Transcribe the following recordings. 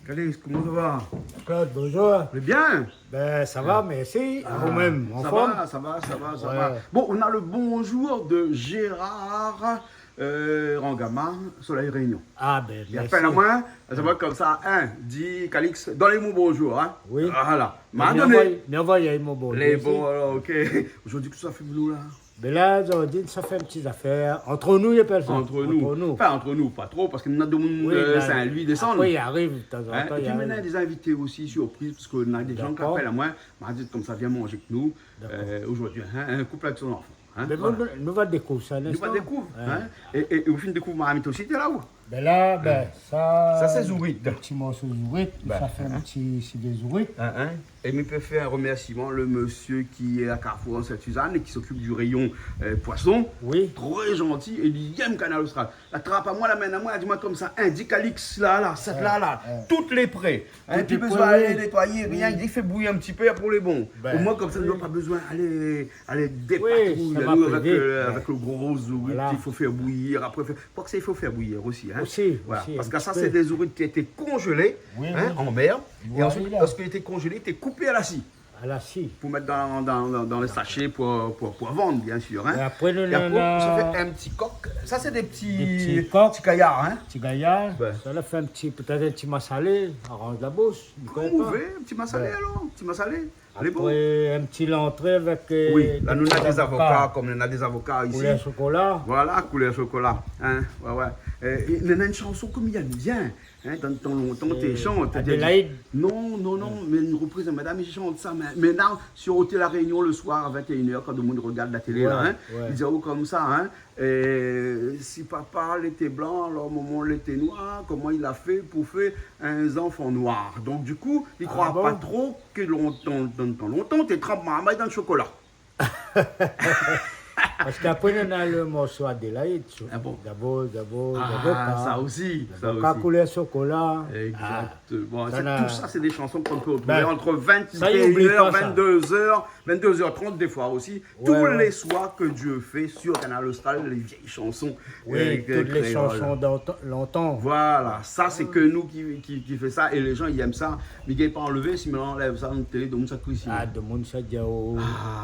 Calix, comment ça va? Claude, bonjour. Vous allez bien? Ben, ça va, merci. Vous-même, en forme? Ça Ouais. va. Bon, on a le bonjour de Gérard Rangama, Soleil Réunion. Ah, ben, Il merci. appelle à moi, ça va comme ça. Dit Calix, donnez-moi bonjour. Hein? Oui. Voilà. Ben, M'a donné. M'envoyez mon bonjour. Les aussi. bons, alors, ok. Aujourd'hui, que ça fait boulot là? Mais là, aujourd'hui, ça fait une petite affaire. Entre nous, il y a personne. Entre nous. Enfin, entre nous, pas trop, parce qu'il y en a d'autres Oui, là, Saint-Louis descendent. après, il arrive de temps en Hein? temps. Et il puis maintenant, il y a arrive. des invités aussi, surprise, parce qu'on a des gens qui D'accord. appellent à moi, m'a dit comme ça, viens manger avec nous D'accord. aujourd'hui. Hein? Un couple avec son enfant. Hein? Mais Voilà. nous va découvrir ça, Nous n'est-ce va pas? découvrir. Ouais. Hein? Et au fin de découvrir, ma amie aussi, t'es là-haut. Ben là, ben, ça... Ça, c'est Zourite. Des petits morceaux de zourite. Ben, Ça fait un petit... C'est des zourites. Et il peut faire un remerciement, le monsieur qui est à Carrefour en Sainte-Suzanne et qui s'occupe du rayon poisson. Oui. Très gentil, et il aime Canal Austral. La trappe à moi, la main à moi, dis-moi comme ça, dit Calix, là, cette là, toutes les prêts. Toutes Puis les besoin prêts, d'aller oui. nettoyer, rien, il dit fait bouillir un petit peu pour les bons. Ben, Au moins, comme ça, oui. nous n'avons pas besoin d'aller dépatrouiller ça va nous, aider. avec le gros zourite, Voilà. il faut faire bouillir. Après, quoi que ça, il faut faire bouillir aussi. Hein. Aussi, Parce un que ça, petit c'est peu. des zourites qui étaient congelés Oui, hein, oui. en mer. Et Voilà. ensuite, lorsqu'ils étaient congelés, ils étaient coupés à la scie À la scie. pour mettre dans les sachets pour vendre, bien sûr. Hein. Et après, Et après, ça fait un petit coq. Ça, c'est des petits coqs. petits caillards. Hein. Petit gaillard, Ben. ça leur fait un petit, peut-être un petit massalé, arrange la bouche. Comment vous voulez? Un petit massalé Ben. alors? Un petit massalé? Allez, bon. Après, un petit l'entrée avec. Oui, là, nous, on a petits des avocats, comme on a des avocats ici. Poulet chocolat. Voilà, couleur chocolat. Hein, ouais. Et on a une chanson comme il y a bien. Hein, dans longtemps, tu chantes. Adélaïde. Non, mais une reprise de Madame, je chante ça. Mais là, sur Hôtel La Réunion le soir à 21h, quand tout le monde regarde la télé, Ouais, là, hein, ouais. ils disent oh, comme ça. Hein, et si papa était blanc, alors maman l'était noir, comment il a fait pour faire un enfant noir? Donc, du coup, il ne croit bon? pas trop que longtemps, tu trempes ma dans le chocolat. Parce qu'après, on a le morceau Adélaïde. Ah bon? D'abord, Ah, ça aussi. Ça Avocat, aussi. couleur chocolat. Exactement. ça n'a- Tout ça, c'est des chansons qu'on peut retrouver Ben, entre ça, il oublie 21h, pas ça. 22h, 22h30 des fois aussi. Tous Ouais. les soirs que Dieu fait sur Canal Austral, les vieilles chansons. Oui, toutes les créoles. chansons longtemps. Voilà, ça c'est que nous qui fait ça et les gens ils aiment ça. Mais ils ne pas enlever, si on enlève ça dans la télé, donc ça coûte ici. Ah, de monde, ça dit, oh,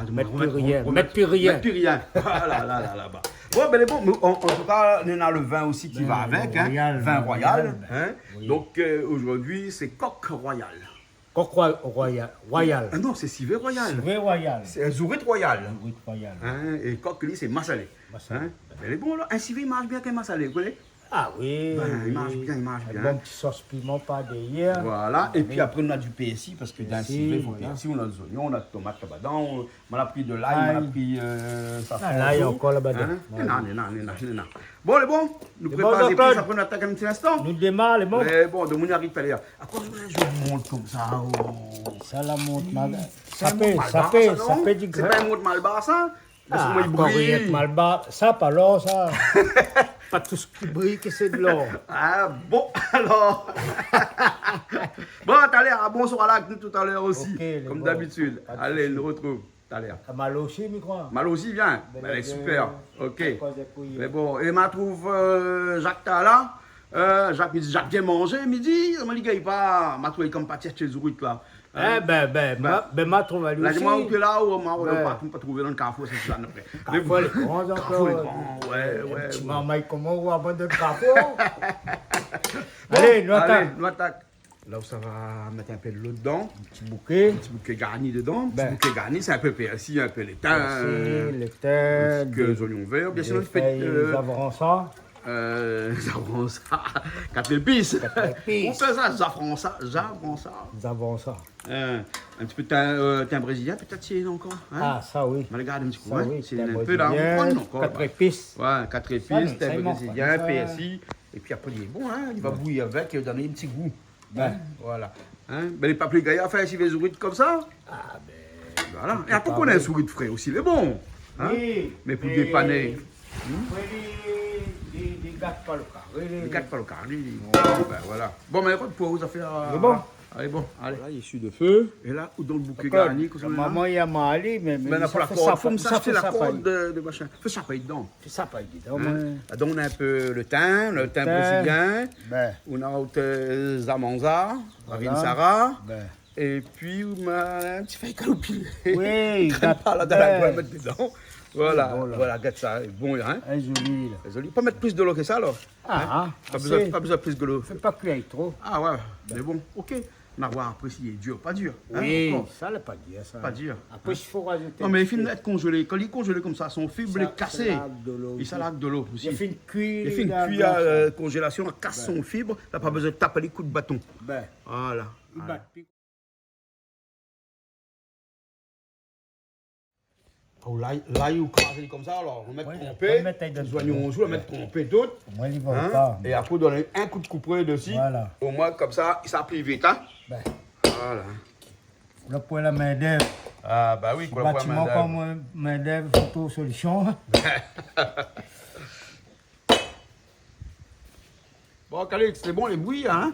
de mettre remettre- plus rien. remettre- Mettre plus rien. Mettre plus rien. Voilà, là-bas. Bon, ben les bons, mais en tout cas, on a le vin aussi qui Ben, va avec, hein, royal, vin royal. ben, Hein. oui. Donc aujourd'hui, c'est coq royal. Coq royal. Royal. Ah non, c'est civet royal. Vrai royal. C'est un zourite royal. Oui, royal. Hein, et coq, lui, c'est massalé. Massalé. Hein. Ben les bons, là, un civet il marche bien qu'un massalé, vous voyez? Ah oui. Ben, il oui. marche bien, il marche Un bien. bon petit sauce piment par derrière. Voilà, et puis après on a du PSI parce que dans le PSI, civet, il faut voilà. PSI, on a des oignons, on a des tomates là-dedans, on a pris de l'ail, on a pris ça. Ah, là, il y a encore là-bas. Hein? Ouais. Non. Bon, les bons, nous Les préparons bons, les Claude. prises, après on attaque un petit instant. Nous démarrons, les bons. Mais bon, de mon arrive tout à l'heure. À quoi je vous montre comme ça? Oh. Ça la monte mal. C'est Ça un fait, montre ça Malbar, fait, non ça fait du C'est grain. pas un montre Malbar, ça? Ah, Laisse-moi y encore rien de briller. Malbar. Ça, pas l'or, ça. Pas tout ce qui brille que c'est de l'or. Ah bon, alors. Bon, tout à l'heure, bonsoir là avec nous tout à l'heure aussi, Ok, les comme bons. d'habitude. Pas de Allez, souci. nous retrouve tout à l'heure. Ça mal aussi, je crois. Mal aussi, viens. Ben, Elle est super. Ok. Cause des couilles. Mais bon, et m'a trouve Jacques là. Jacques me dit, Jacques vient manger midi. Il m'a dit, gars, pas. M'a trouvé comme partir chez Zourite là. Eh ma trouve à lui Là, aussi. dis-moi où tu es là, ou on Ben. va pas trouver dans le carrefour, c'est ça après. Carrefour, les grands Carrefour, les encore. grands, ouais. Tu m'as maille comment on abandonne le carrefour. Allez, nous attaquons. Nous attaque. Là où ça va mettre un peu de l'eau dedans. Petit bouquet. Petit bouquet garni dedans. Petit Ben. bouquet garni, c'est un peu persil, un peu l'étain. Merci, les têtes. Quelques oignons verts. Bien sûr, Des on fait. feuilles avancées. J'apprends ça. 4 épices. épices. On fait ça, j'apprends ça. Nous avons ça. Un petit peu de thym brésilien, peut-être s'il y en a encore. Hein? Ah, ça oui. On regarde un petit coup. Ça Hein? oui. S'il y en a un peu là, on prend encore. 4 épices. Ouais, 4 Ça, épices, ça, thym il manque brésilien, pas. PSI. Et puis après, il est bon, hein? Il va bouillir avec et donner un petit goût. Ben. Voilà. Hein? Ben, les papilles gaillards, faire si les sourites comme ça. Ah, ben. Voilà. Et après, on a un souris de frais aussi, mais bon. Hein? Oui. Mais pour dépanner. Des gâteaux pas le carré. Les 4 pas le carré. Ben voilà. Bon, mais quoi, pour vous faire C'est bon. Allez, bon, allez. Là, issu de feu. Et là, où dans le bouquet garni, La maman, il y a Mali, mais maintenant, pour la corde, faut me s'acheter la corde de machin. Fais ça pas dedans. C'est ça, pas évident. Donc, on a un peu le thym brésilien. On a autre zamanza, Marine Sarah. Et puis, on a un petit feuille calopilé. Oui, il traîne pas là dans la mettre dedans. Voilà, voilà, regarde ça, bon, hein. Elle est jolie, là. Elle est jolie. Pas mettre plus de l'eau que ça, alors. Ah, pas besoin de plus de l'eau. Fais pas cuire trop. Ah ouais, mais bon, ok. On va voir après s'il est dur, pas dur. Oui, ça n'est pas dur, ça. Pas dur. Après, il faut rajouter. Non, mais il finit d'être congelé. Quand il est congelé comme ça, son fibre est cassé. Il s'allargue de l'eau aussi. Il fait une cuillère. Il fait une cuillère congélation, il casse son fibre. Il n'a pas besoin de taper les coups de bâton. Voilà. Oh, là, il est crasé comme ça, alors on va mettre trempé. On va mettre trempé tout. Moi, il va pas. Et après, on donne un coup de couperet dessus. Voilà. Au moins, comme ça, ça plie vite. Hein? Voilà. Là, pour la main-d'œuvre. Ah, bah oui, pour la bâtiment comme main-d'œuvre, photo, solution. Bon, Calix, c'est bon les bouillies, hein?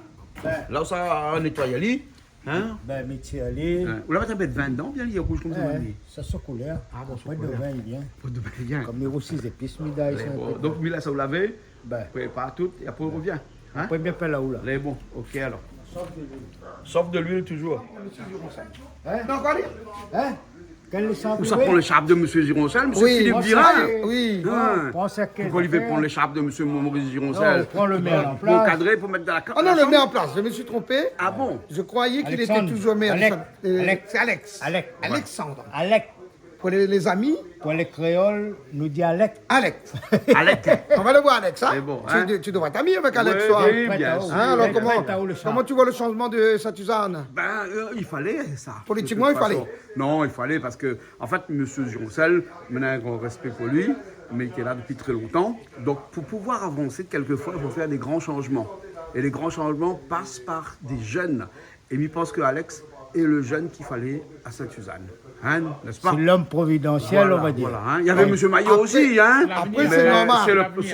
Là, ça va nettoyer les. Hein? Métier aller. On va mettre un peu de vin dedans, bien, il est rouge comme ça. Ça se couleur. Ah bon, pas de vin, il vient. Pas de vin, il vient. Comme les aussi épices, midaille. Donc, Mila, ça vous lavez. Prépare tout et après, on revient. Hein? Après, bien pas là-haut, là. Les bon, ok alors. Sauf de l'huile toujours. Hein? Non, allez. Hein? Où ça prend l'écharpe de M. Gironcel, M. Philippe Virin? Oui. Pourquoi il veut prendre l'écharpe de M. Maurice Gironcel? Prends le maire en place. Pour cadrer, pour mettre dans la carte. Ah non, le met en place, je me suis trompé. Ah bon? Je croyais qu'il était toujours maire. C'est Alex. Alexandre. Alex. Pour les amis. Pour les créoles, nous dit Alex. Alex. Alex. On va le voir, Alex. Hein? Bon, tu devrais être ami avec Alex, toi. Oui, bien sûr. Alors, comment tu vois le changement de Saint-Suzanne? Ben, il fallait ça. Politiquement, il fallait. Non, il fallait parce que, en fait, M. Gironcel, maintenant, un grand respect pour lui, mais il est là depuis très longtemps. Donc, pour pouvoir avancer, quelquefois, il faut faire des grands changements. Et les grands changements passent par des jeunes. Et je pense que Alex est le jeune qu'il fallait à Sainte-Suzanne. Hein, n'est-ce pas? C'est l'homme providentiel, voilà, on va dire. Voilà, hein. Il y avait M. Maillot aussi. Hein. Après, c'est normal.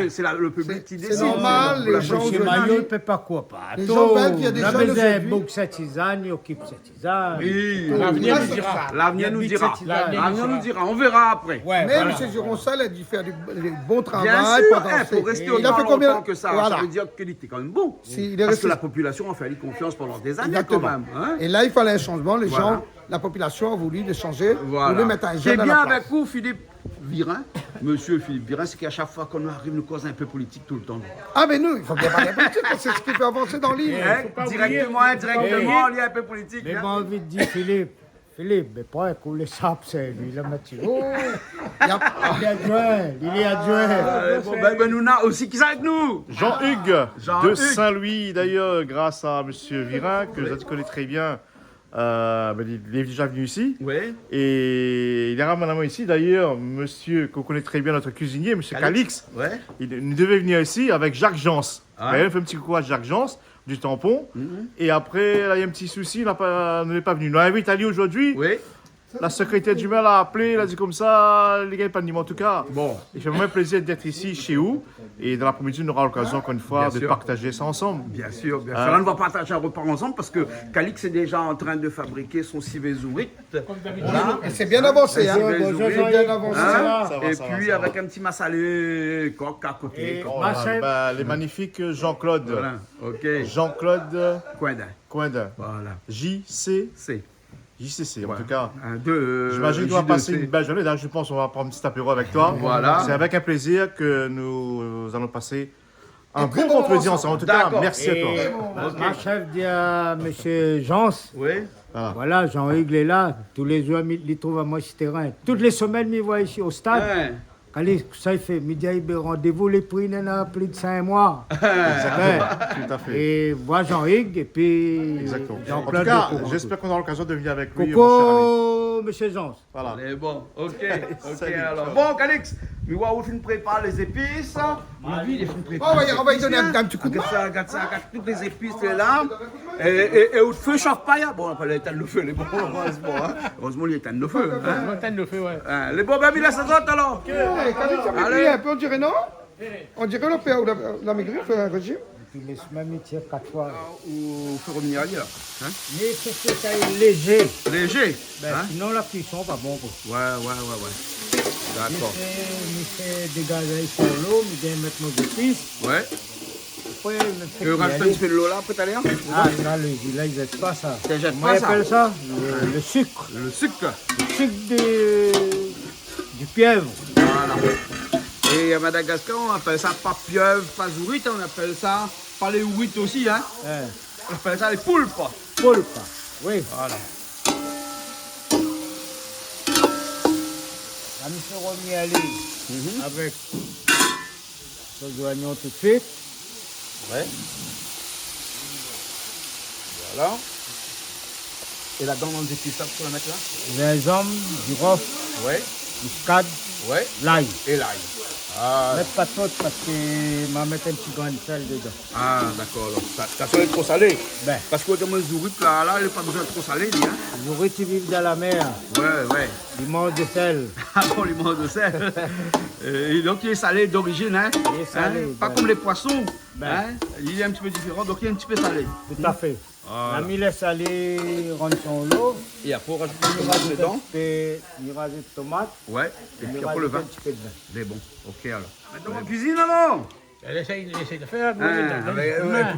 C'est le public qui décide. C'est normal, les gens... M. Maillot ne peut pas quoi pas. Les gens veulent qu'il y a des jeunes aujourd'hui. Beaucoup Sainte-Suzanne, il occupe Sainte-Suzanne. Oui, l'avenir nous dira. L'avenir nous dira. L'avenir nous dira. On verra après. Mais M. Gironcel a dû faire du bon travail. Bien sûr, pour rester autant longtemps que ça. Ça veut dire qu'il était quand même bon. Parce que la population a fait confiance pendant des années quand même. Et là, il fallait un changement. Les gens... La population a voulu changer, voulu mettre un jeune à la place. Ce qui est bien avec vous, Philippe Virin, monsieur Philippe Virin, c'est qu'à chaque fois qu'on arrive, nous cause un peu politique tout le temps. Ah, mais nous, il faut bien parler politique, c'est ce qui fait avancer dans l'île. Directement, indirectement, il y a un peu politique. Mais j'ai envie de dire, Philippe, mais pas couler ça, c'est lui, le métier. Oh, il est adjoint. Ben, nous, on a aussi qui est avec nous. Jean-Hugues de Saint-Louis, d'ailleurs, grâce à monsieur Virin, que je connais très bien. Il est déjà venu ici. Oui. Et il est ramené ici. D'ailleurs, monsieur, qu'on connaît très bien, notre cuisinier, monsieur Calix, il devait venir ici avec Jacques Jans. Il fait un petit coucou à Jacques Jans du tampon. Et après, là, il y a un petit souci, il n'est pas venu. Nous l'invite à lui aujourd'hui. Oui. La secrétaire du maire l'a appelé, il a dit comme ça, les gars, il pas de niveau en tout cas. Bon. Il fait vraiment plaisir d'être ici chez vous. Et dans l'après-midi, on aura l'occasion, encore une fois, de partager ça ensemble. Bien sûr, bien sûr. Là, on va partager un repas ensemble parce que Calix est déjà en train de fabriquer son civet-zourite. Et c'est bien avancé, hein. Bien avancé. Et puis, avec un petit massalé coq à côté. Les magnifiques Jean-Claude. Voilà, ok. Jean-Claude Coindin. Voilà. JCC, en tout cas. J'imagine qu'on va passer une belle journée. Là, je pense qu'on va prendre un petit apéro avec toi. Voilà. C'est avec un plaisir que nous allons passer un bon vendredi ensemble. En tout cas, merci à toi. Ma chef dit à M. Jans. Oui. Voilà, Jean-Hugues est là. Tous les jours, il trouve à moi ce terrain. Toutes les semaines, il voit ici au stade. Ça, il fait midi, il rendez-vous, les prix, il y en a plus de 5 mois. Tout à fait. Et moi, Jean-Hugues, et puis. Exactement. En tout cas, j'espère qu'on aura l'occasion de venir avec lui. Coucou, monsieur Jean. Voilà. C'est bon, ok. Alors. Bon, Calix, mais où tu prépares les épices? Lui, il prépare. On va y donner un petit coup de main. Regarde ça, toutes les épices là. Et au feu chauffe pas, bon, après l'éteindre le feu, les bons, heureusement, il éteint le feu. Le feu, ouais. Les bons, ben, il a sa autres alors. Allez, un peu, on dirait non? On dirait le père ou la maigrir fait un régime. Puis les semaines, ils tirent 4 fois. Ou faire revenir là. Hein? Mais c'est que ça est léger. Léger. Ben, Hein? sinon, la cuisson, pas bon. Quoi. Ouais. D'accord. Je fais dégager sur l'eau, je vais mettre nos épices. Ouais. Après, Tu rajoutes un petit peu de l'eau là, peut-être aller? Ah, ça, là, ils jettent pas ça. Ils jettent Comment pas ils ça? appellent ça? Le sucre. Le sucre. Le sucre du pieuvre. Voilà. Et à Madagascar, on appelle ça pas pieuvre, pas zourite, on appelle ça, pas les ouites aussi, hein. On appelle ça les poulpes. Poulpe. Oui. Voilà. La mission remis à aller avec les oignons tout de suite. Ouais. Voilà. Et là-dedans, on dit ça pour la mettre là? Les hommes, du rof, Ouais. muscade, Ouais. l'ail. Et l'ail. Ah, Mettre pas trop parce que m'a mettre un petit grain de sel dedans. ah d'accord. Ça serait trop salé. Ben, Parce que comme un zourite là, il n'a pas besoin de trop salé, lui, hein. les ouvriers qui vivent dans la mer, Ouais. ils mangent de sel. Ah bon, les manges de sel. Et donc il est salé d'origine, hein. Il est salé, Hein? Pas ben. comme les poissons. Ben. Hein? Il est un petit peu différent, donc il est un petit peu salé. Tout à fait. Voilà. La mis les salés, rentre son lot. Et après, on rajoute Il une tomate rajoute dedans. un petit peu, il rajoute tomate. Ouais. Et Il puis après le rajoute vin. un petit peu de vin. C'est bon. Ok alors. Maintenant, en cuisine alors. Elle essaye de faire.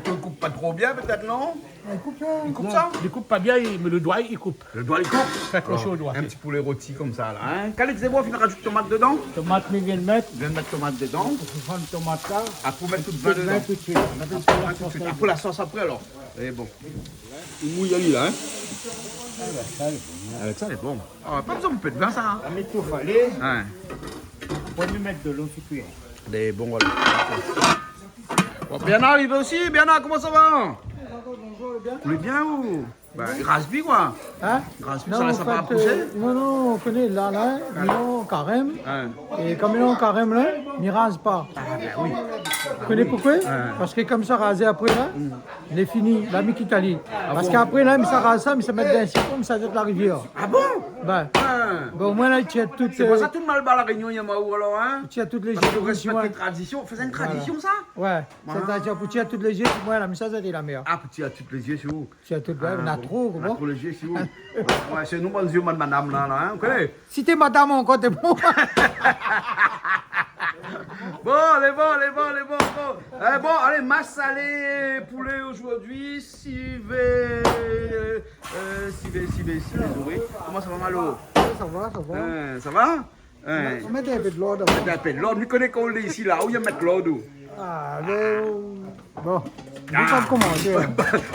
Tu ne coupes pas trop bien peut-être, non? Il coupe Non, ça? il coupe pas bien, mais le doigt, il coupe. Le doigt, il coupe. Fais attention au doigt. Un petit poulet rôti comme ça là. Hein? Calix, c'est bon, il rajoute tomate dedans. Tomate, il vient de mettre. Je viens de mettre tomate dedans. Il prend une tomate là. Après, mettre tout le Tout vin de vin dedans. tout de suite. Mettre un peu la sauce là. Après la sauce après alors. Et bon. Il mouille à lui là, hein? Avec ça, il est bon. Ah, pas besoin de un peu de vin ça. Hein? On met tout falé. Hein. On peut lui mettre de l'eau sur cuillère. Des bons voilà. Bon, Bernard, il va aussi. Bernard, comment ça va? Vous êtes bien ou? Bah, il raspi quoi. Hein? Raspi, Non, ça en laisse pas fait, approcher. non, on connaît là, ils ont carême. Hein. Et comme ils ont carême là, ils ne rasent pas. Ah, ben oui. Vous connaissez pourquoi? Parce que comme ça, raser après là, il est fini, la Mikitali. Parce bon? qu'après là, mais ça rase ça, mais ça met dans un sirop, mais ça jette la rivière. Ah bon? Ben, Hein. au moins là, il tient toutes, C'est pour ça tout le mal bas la réunion, Yamaou alors, hein? toutes les Parce que vous générations. respectez les traditions. Faisait une tradition ça? Ouais, c'est-à-dire pour tirer toutes les yeux, moi là, mais ça, c'est la meilleure. Ah, petit à toutes les yeux, c'est où? Tu as toutes, on a trop, On a comment? trop les yeux, c'est où? Ouais, c'est nous, bonnes yeux, madame, là, hein? Vous connaissez? Si t'es madame encore, t'es bon. Bon, les bons. Bon, allez, masse salée, poulet aujourd'hui, civet, oui. Comment ça va, Malo? Ça va. Ça va? On met un peu de l'ordre. On appelle l'ordre, nous connaissons qu'on est ici, là, où il y a mettre l'ordre? Ah, bon. Je vais pas commencer.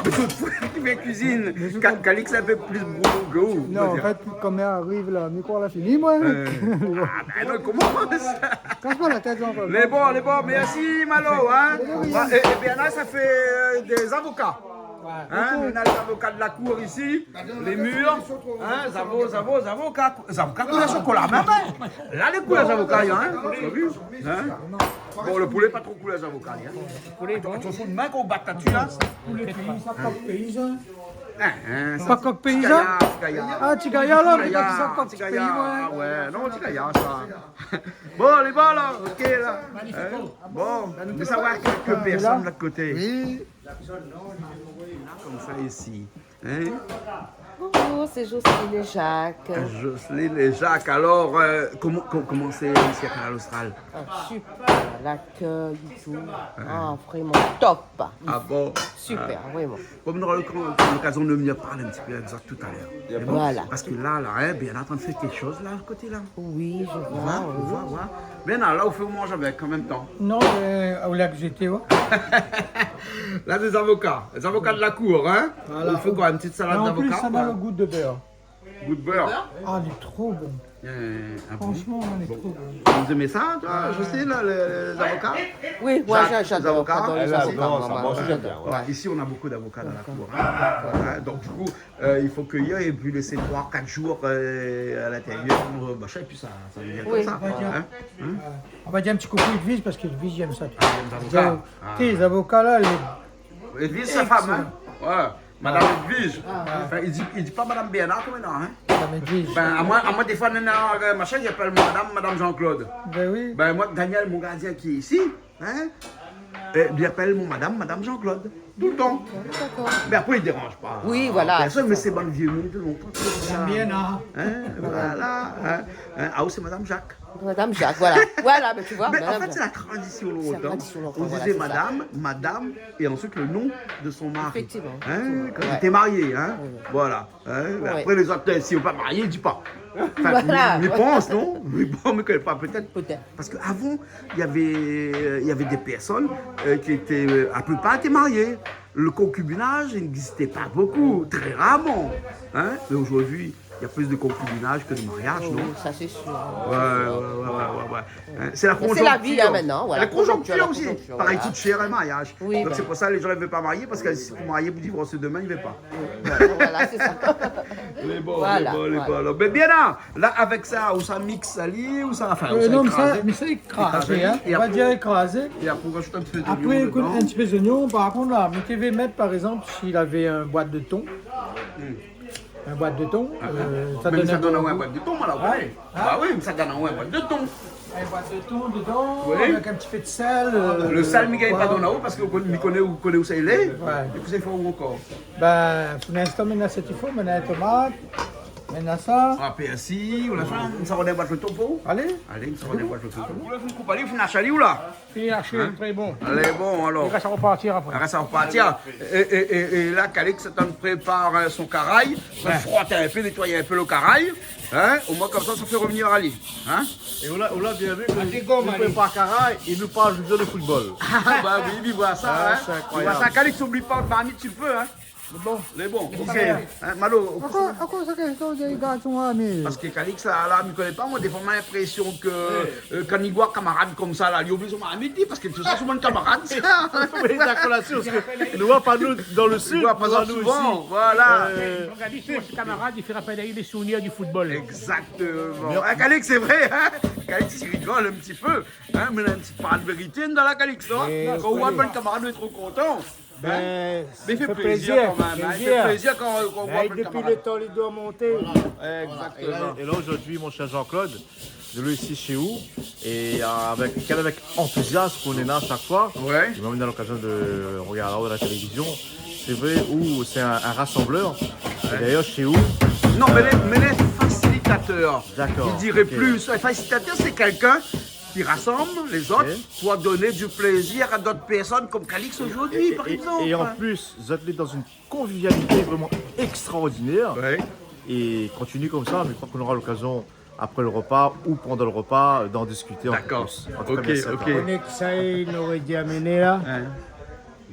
Mais toutefois, tu fais cuisine. Calix, ça fait plus boulot que vous. Non, en fait, comme elle arrive là, micro l'a fini, moi. Ah, ben non, comment ça? Casse pas la tête, encore. Les bons, merci Malo, hein. Et bien là, ça fait des avocats. Hein, on a les avocats de la cour ici, les murs, hein, avocats couleur chocolat, même. Hein. Là, les couleurs avocats, hein, tu as vu? Hein? Bon, le poulet, pas trop couleur avocats, hein. Attention, de main qu'on batte là-dessus, là. Poulet pays, ça coque paysan. Pas coq paysan? Ah, Tigaya là, mais Tigaya, ça coque pays, ouais. ouais, non, Tigaya, ça. Bon, les bons là, ok là. Hein? Bon, mais savoir quelques personnes de l'autre côté. Oui. Comme ça ici. Hein? Bonjour, c'est Jocelyne et Jacques. Jocelyne et Jacques, alors, comment c'est ici à Canal Austral? Ah, super, l'accueil et tout. Ah, vraiment top. Ah bon? Super, vraiment. Bon, on aura l'occasion de venir parler un petit peu exact tout à l'heure. Bon, Voilà. parce que là, hein, bien, on est en train de faire quelque chose là, à côté là. Oui, je On vois. voit. Bien, là, on fait au mange avec en même temps. Non, où là que j'étais, ouais. Là, des avocats de la cour, hein. Voilà. On fait quoi, une petite salade En plus, d'avocats? ça a le goût de beurre. Goût de beurre. Ah, il est trop bon. Ah bon? Franchement, il est trop bon. Vous aimez ça, toi, Jocelyne, là, les avocats? Oui, moi Jacques, j'adore. les avocats. J'adore les Elle avocats, adore, ça moi, mange j'adore. super, Ouais, ici, on a beaucoup d'avocats dans la cour. Hein. Donc, du coup, il faut cueillir et puis laisser 3-4 jours à l'intérieur, machin, et puis ça devient comme Oui. ça. Hein? On va dire un petit coup de vis parce que le vis, j'aime ça. Les avocats. Tu sais, les avocats là, les... Edwige, sa femme, hein? Ouais, Madame Edwige. Enfin, il dit pas Madame Bernard comme maintenant, hein? ça m'exige. Ben, à moi, des fois, machin, j'appelle Madame Jean-Claude. Ben oui. Ben, moi, Daniel, mon gardien qui est ici, hein? il appelle mon madame Jean-Claude. Tout le temps. D'accord. Mais après, il ne dérange pas. Oui, voilà. Personne, mais c'est bon vieux monde de longtemps. J'aime bien, hein. Voilà. Ah, c'est madame Jacques. Madame Jacques, voilà. Voilà, mais tu vois. Mais en Madame fait, c'est Jacques. la tradition C'est la longtemps. tradition longtemps, On voilà, disait c'est ça. madame, et ensuite le nom de son mari. Effectivement, Hein, effectivement. quand il Ouais. était marié, hein. Ouais. Voilà. Hein, mais Ouais. après, les autres, s'ils ne sont pas mariés, ils ne disent pas. Enfin, Voilà. ils pensent, non? Mais bon, mais connaissent pas, peut-être. Peut-être. Parce qu'avant, il y avait des personnes qui étaient, la plupart étaient mariées. Le concubinage n'existait pas beaucoup, très rarement. Hein? Mais aujourd'hui, il y a plus de concubinage que de mariage, Oh, non? ça, c'est sûr. Ouais. Hein, c'est la Mais conjoncture. c'est la vie, hein, maintenant, voilà. La conjoncture La aussi. conjoncture, Pareil, voilà. coûte cher un mariage. Oui, Donc ben. c'est pour ça que les gens ne veulent pas marier, parce que si vous mariez, vous divorcez demain, ils ne veulent pas. Voilà, c'est ça. Les bons, Voilà, les voilà. bons. Mais bien là, avec ça, où ça mixe ali, où ça va faire. Non, mais ça écrasé, hein. Et On va après- dire écrasé. Et après, on rajoute un petit peu d'oignon Après, dedans. un petit peu d'oignon. Par contre, là, mais tu veux mettre, par exemple, s'il avait un boîte de thon. Un boîte de thon. Ça Même donne ça un donne un bon boîte goût. de thon, alors, Ah. ouais. Bah oui, mais ça donne un boîte de thon. Un boîte de thon dedans, Oui. avec un petit peu de sel. Le sal, Miguel, voilà. pas donné parce que vous connaissez où ça il est. Ouais. Et puis c'est fort ou encore. Ben, pour l'instant, maintenant, c'est il faut. Maintenant, tomate. Maintenant, ça. Ah, persil, ou la fin, ça redonne boîte de topo. Allez. Allez, ça redonne boîte de topo. Vous voulez couper aller, vous n'achetez où là? Fini haché, très bon. Allez, bon, alors. Il reste à repartir après. Après, ça va repartir. Et là, Calix prépare son caraï, va frotter un peu, nettoyer un peu le caraï. Hein? Au moins, comme ça fait revenir Ali. Hein? Et on a bien vu que il ne fait pas caraï, il nous parle juste de football. Ah, bah oui, il voit ça. Ah, Hein? c'est Il incroyable. voit ça, Calix, n'oublie pas de marmite, tu peux. Hein? Bon, les bons. Ok. Hein, Malo, À quoi ça question des garçons amis? parce que Calix, là, il ne me connaît pas. Moi, des fois, j'ai l'impression que quand il voit camarade comme ça, là, il oublie son marmite, parce que tout ça, souvent, camarade. Oui, la collation, parce qu'il ne voit pas nous dans le Il sud, voit pas ça nous souvent. ici. Voilà. Regardez, ce camarade, il fait rappeler les souvenirs du football. Exactement. Ah, Calix, c'est vrai, hein? Calix, il rigole un petit peu. Hein? Mais il y a une petite part de vérité dans la Calix, non? Quand on voit un camarade, on est trop content. Ben, Mais il ça fait plaisir quand même. Hein? Il fait plaisir quand on voit un Depuis le camarade. temps, il doit monter. Exactement. Et là aujourd'hui, mon cher Jean-Claude, je l'ai ici chez vous, et avec enthousiasme qu'on est là à chaque fois. Ouais. Il m'a même dans l'occasion de regarder de la télévision. C'est vrai, où c'est un rassembleur. Et d'ailleurs, chez vous, Non, mais les facilitateurs. D'accord, Je dirais ok. plus. Un facilitateur, c'est quelqu'un qui rassemble les autres pour donner du plaisir à d'autres personnes comme Calix aujourd'hui, par exemple. et en plus, vous êtes dans une convivialité vraiment extraordinaire. Ouais. Et continue comme ça, mais je crois qu'on aura l'occasion, après le repas ou pendant le repas, d'en discuter encore D'accord. plus. En tout cas, Ok, merci à ok. toi. On est que ça, il aurait dû amener là. Hein.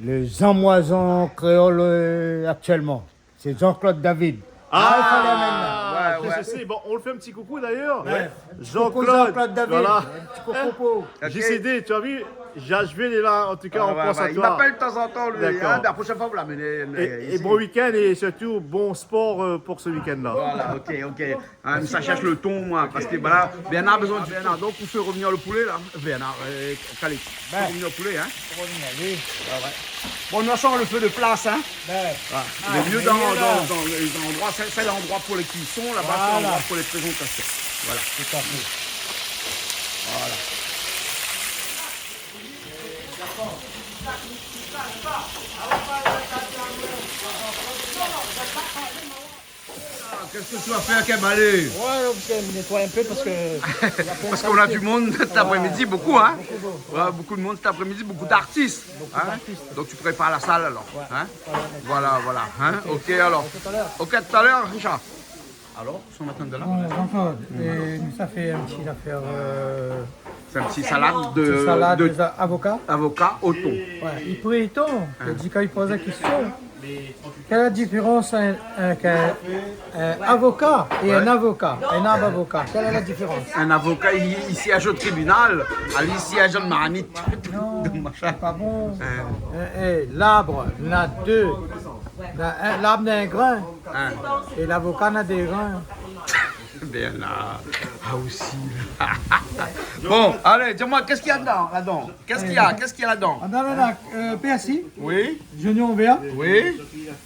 Les emmoisons créoles actuellement. C'est Jean-Claude David. Ah, Ouais, ouais. c'est. Bon, on le fait un petit coucou d'ailleurs. Coucou Jean-Claude, David. voilà. Un petit coco. Ok. JCD, tu as vu, Jachville est là, en tout cas, on Ah, pense ouais, à il toi. m'appelle de temps en temps, lui. D'accord. Hein, la prochaine fois, vous l'amenez. Et ici. bon week-end et surtout bon sport pour ce week-end-là. Voilà, ok. Hein, ça cherche le ton, moi, parce que voilà, Bernard a besoin de Bernard. Donc, vous faites revenir le poulet, là. Bernard, Calix, vous faites revenir le poulet, hein. Bon, nous sommes le feu de place, hein. Voilà. Le mieux dans les endroits, c'est l'endroit pour les cuissons, là-bas, c'est l'endroit pour les présentations. Voilà. Tout à fait. Voilà. Qu'est-ce que tu vas faire, Kemalé? Ouais, on nettoie un peu parce que. Parce qu'on a du monde cet après-midi, beaucoup, hein? Ouais, beaucoup de monde cet après-midi, beaucoup d'artistes. Hein? Donc tu prépares la salle alors. Hein? Voilà. Hein? Ok, alors. Ok, tout à l'heure, Richard. Alors, son matin de là? Jean-Claude, ça fait un petit affaire. C'est un petit salade de, Salade de des avocats. avocat au thon. Ouais, il pourrait être, il dit quand il pose la question, quelle est la différence entre un avocat et un avocat, un avocat? Quelle est la différence? Un avocat, il siège au tribunal, il siège en marmite. Non, de machin. c'est pas bon. L'arbre, il y en a deux. L'arbre n'a un grain Hein? et l'avocat n'a des grains. Bien là. Ah aussi. Bon, allez, dis-moi, qu'est-ce qu'il y a là-dedans? Qu'est-ce qu'il y a là-dedans? On a persil, Oui, oignons verts, oui,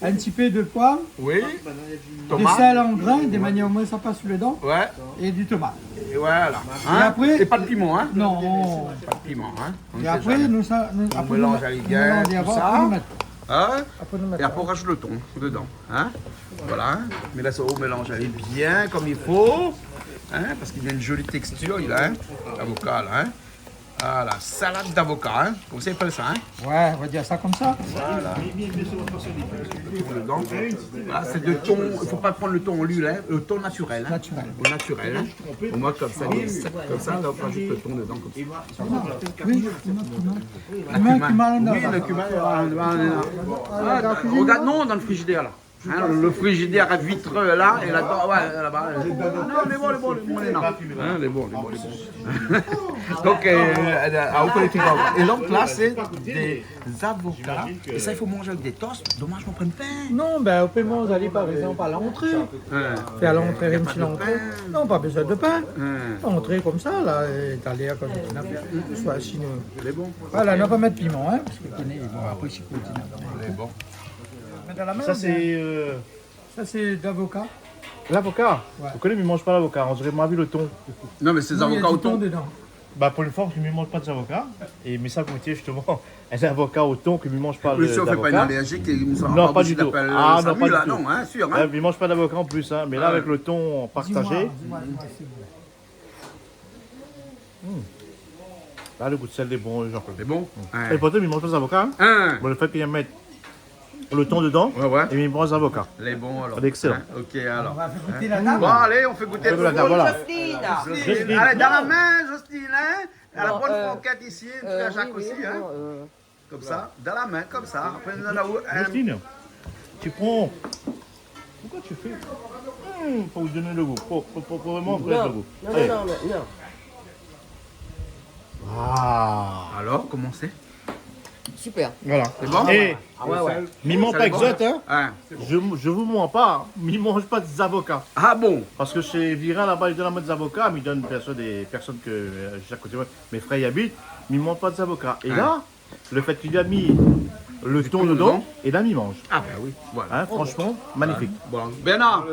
un petit peu de poivre, oui. du Tomate. sel en grains, de manière au moins ça passe sous les dents, Ouais. et du tomate. Et voilà. Et après- Et pas de piment, hein? Non. Pas de piment, hein? On Et sait après, jamais. nous après, mélange nous- à nous l'égard, mélangeons tout avant, ça. après nous mettons. Hein? Après nous Et mettons. après, on rajoute le thon dedans. Hein? Voilà. Mais là, ça va mélange aller bien comme il faut. Hein? Parce qu'il a une jolie texture, il a. Hein? L'avocat, là. Hein? Voilà, salade d'avocat. Hein? Vous savez pas ça, hein? Ouais, on va dire ça comme ça. Dedans. Voilà, c'est de thon. Il ne faut pas prendre le thon en l'huile, hein? Le thon naturel. Hein? Naturel. Au naturel. Hein? Au moins, comme ça, comme ça, là, on rajoute le thon dedans. Comme ça. Oui, La cumin, cumin. Oui, là. le cumin. Regarde, non, dans le frigidaire là. Hein, le frigidaire à vitreux là et là-dedans, ouais, là-bas. Non, les bons, les non. Hein, les bons. Donc, à Okoleti Gawa. Et donc là, c'est des avocats. Et ça, il faut manger avec des toasts. Dommage qu'on prenne pain. Non, ben au paiement, vous allez par exemple à l'entrée. Faire l'entrée, une petite entrée. Non, pas besoin de pain. Entrée comme ça, là, et d'aller comme ça. Soit sinon. Les bons. Voilà, on va pas mettre piment, hein. Parce que bon, après, c'est continent. Les bons. Dans la main, Ça, bien. c'est Ça, c'est d'avocat. l'avocat. Ouais. Vous connaissez, mais ils ne mangent pas l'avocat. On dirait moi, vu le thon. Non, mais ces Non, il y a avocats au du thon thon. dedans. Bah, pour une fois, je ne mange pas d'avocat. Et mais ça, goûter justement, un avocat au thon qui ne mange pas Le sûr, on fait pas une d'avocat. allergique et il me semble Non, pas du tout. d'appel Ah, non, Samu, pas là, du tout. non, hein, sûr. Ouais, Hein. ils ne mangent pas d'avocat en plus, hein. Mais là, Ouais. avec le thon partagé, Dis-moi, s'il vous plaît. là, le goût de sel est bon, genre. C'est bon. Et pourtant, ils ne mangent pas d'avocat. Hein. Hein. Bon, le fait qu'ils mettent le thon dedans, Ouais. et ils mangent d'avocat. Les bons alors. C'est excellent. Hein, ok alors. On va faire goûter la table. Bon allez, on fait goûter le Voilà, four. voilà. Jocelyne, allez, dans la main, Jocelyne, hein? À la Bon, bonne franquette ici, tu as Jacques aussi, hein? Comme ça, dans la main, comme ça. Après, nous allons Justine, tu prends. Pourquoi tu fais faut vous donner le goût. Faut vraiment connaître le Non, goût. non, Allez. non, non. Ah. Alors, comment c'est? Super. Voilà. C'est bon? Et Ah ouais, ouais. miment Ça pas est bon? exote, hein. Hein. Je vous mens pas, mais ils mangent pas des avocats. Ah bon? Parce que chez Virin, là-bas, ils donnent la mode des avocats, mais ils donnent des personnes que j'ai à côté de moi, mes frères y habitent, mais ils ne mangent pas des avocats. Et là, le fait qu'il a mis le thon dedans, et là, ils mangent. Ah ben oui, voilà. Hein, franchement, magnifique. Bon, Bernard,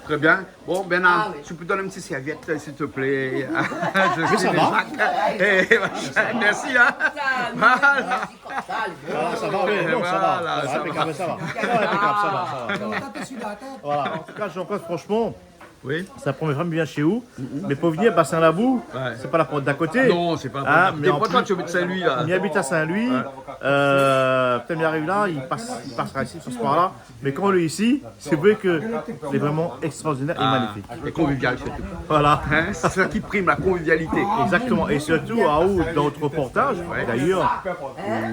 très bien. Bon, Bernard, Ah oui. tu peux donner une petite serviette, s'il te plaît. Je Mais ça va. Merci, hein. Voilà. Ah, ça va, oui, non, ça va. Voilà, ça va. Impeccable, ça va. Impeccable, ça va. Tapez sur la tête. Voilà. En tout cas, Jean-Claude, franchement, Oui. c'est la première fois que je viens chez vous. Mais pour venir passer un labou, Ouais. c'est pas la porte d'à côté. Non, c'est pas Ah, bon. mais en Moi, toi, plus- tu habites Saint-Louis, là. Il habite à Saint-Louis. Peut-être il arrive là, il passera ici, il passe par là. Mais quand on est ici, c'est vrai que c'est vraiment extraordinaire et magnifique. Et convivial, surtout. Voilà. Hein, c'est ça qui prime, la convivialité. Exactement. Et surtout, à où, dans notre reportage, d'ailleurs,